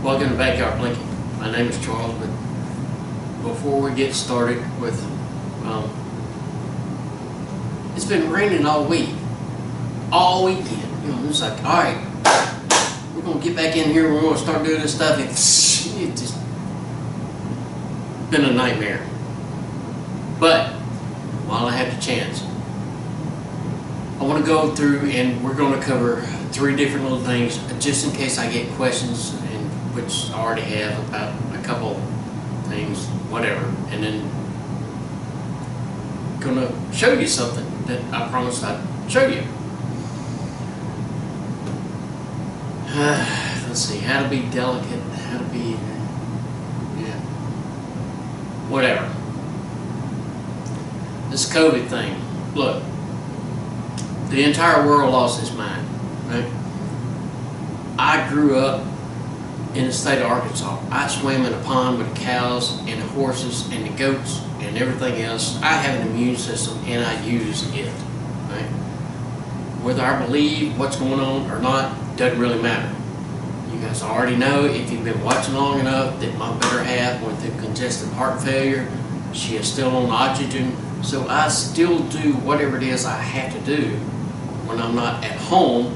Welcome to Backyard Blinking. My name is Charles, but before we get started with, it's been raining all week, all weekend. You know, it's like, all right, we're gonna get back in here. We're gonna start doing this stuff. It's just been a nightmare. But while I have the chance, I want to go through and we're going to cover 3 different little things, just in case I get questions, and which I already have about a couple things, whatever, and then going to show you something that I promised I'd show you. Let's see, how to be delicate, how to be, whatever. This COVID thing, look, the entire world lost its mind, right? I grew up in the state of Arkansas. I swam in a pond with the cows and the horses and the goats and everything else. I have an immune system and I use it, right? Whether I believe what's going on or not, doesn't really matter. You guys already know, if you've been watching long enough, that my better half went through congestive heart failure. She is still on oxygen. So I still do whatever it is I have to do when I'm not at home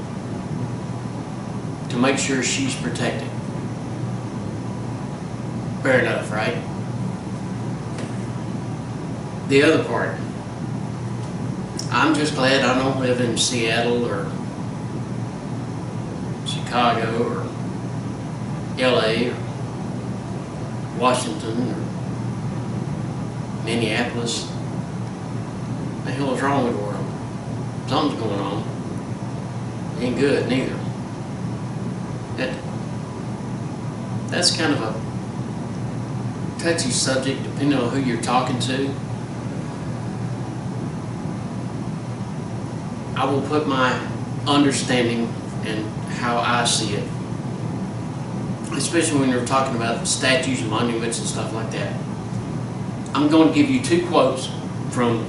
to make sure she's protected. Fair enough, right? The other part, I'm just glad I don't live in Seattle or Chicago or LA or Washington or Minneapolis. What the hell is wrong with the world? Something's going on. Ain't good neither. That's kind of a touchy subject depending on who you're talking to. I will put my understanding and how I see it, especially when you're talking about statues and monuments and stuff like that. I'm going to give you 2 quotes from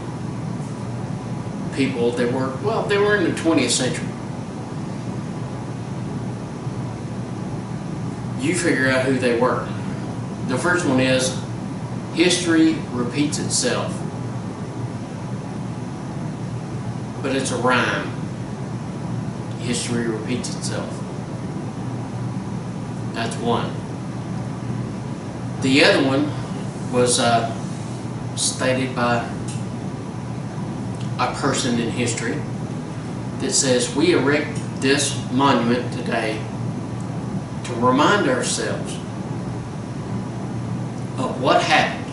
people that were, well, they were in the 20th century. You figure out who they were. The first one is, history repeats itself. But it's a rhyme. History repeats itself. That's one. The other one was stated by a person in history that says, we erect this monument today to remind ourselves of what happened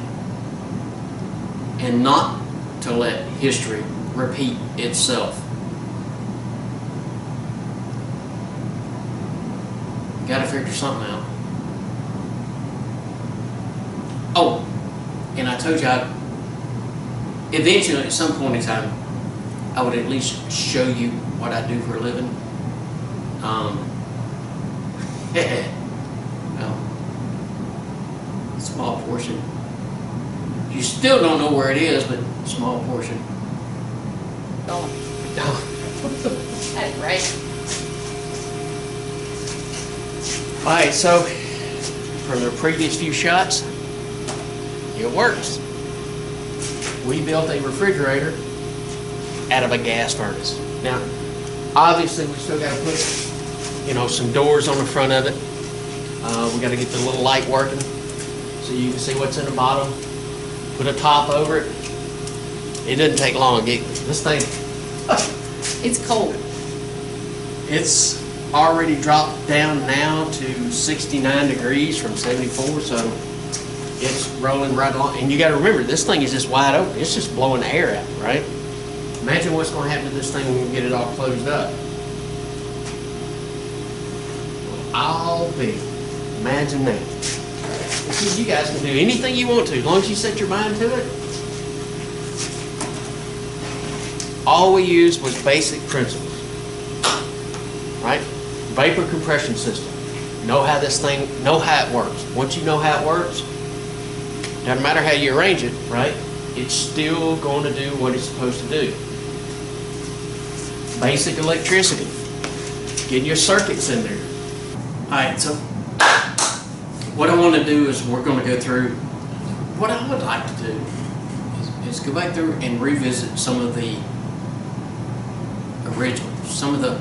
and not to let history repeat itself. Got to figure something out. Oh, and I told you eventually at some point in time I would at least show you what I do for a living. Well, small portion. You still don't know where it is, but small portion. Going. That's right. Alright, so from the previous few shots, it works. We built a refrigerator out of a gas furnace. Now, obviously we still got to put, some doors on the front of it. We got to get the little light working so you can see what's in the bottom. Put a top over it. It doesn't take long. This thing, It's cold. it's already dropped down now to 69 degrees from 74, so it's rolling right along. And you got to remember, this thing is just wide open. It's just blowing the air out, right? Imagine what's going to happen to this thing when we get it all closed up. I'll be. Imagine that. You guys can do anything you want to, as long as you set your mind to it. All we used was basic principles, right? Vapor compression system. Know how this thing, know how it works. Once you know how it works, doesn't matter how you arrange it, right? It's still going to do what it's supposed to do. Basic electricity. Getting your circuits in there. Alright, so what I want to do is we're going to go through, what I would like to do is go back through and revisit some of the originals, some of the,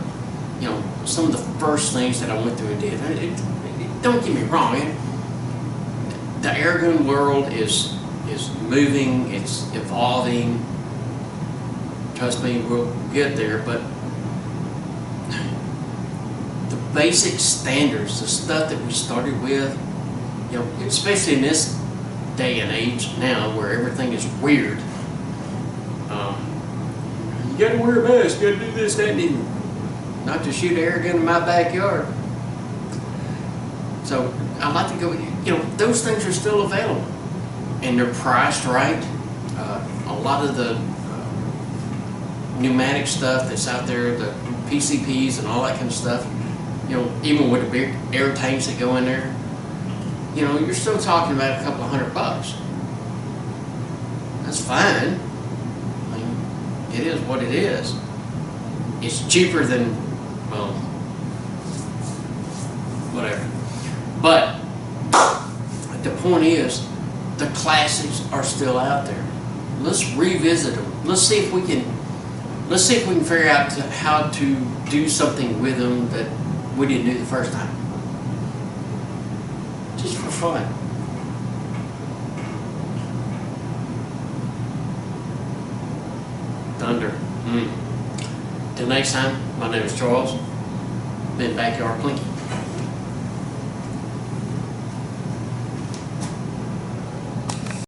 you know, some of the first things that I went through and did. Don't get me wrong, the airgun world is moving, it's evolving. Trust me, we'll get there, but the basic standards, the stuff that we started with, you know, especially in this day and age now where everything is weird. You gotta wear a mask, you gotta do this, that, and even not to shoot an air gun in my backyard. So I'd like to go, you know, those things are still available and they're priced right. A lot of the pneumatic stuff that's out there, the PCPs and all that kind of stuff, you know, even with the big air tanks that go in there, you know, you're still talking about a couple of $100. That's fine. I mean, it is what it is. It's cheaper than, well, whatever. But the point is, the classics are still out there. Let's revisit them. Let's see if we can figure out how to do something with them that we didn't do the first time. Just for fun. Thunder. Till next time, my name is Charles. Been Backyard Plinky.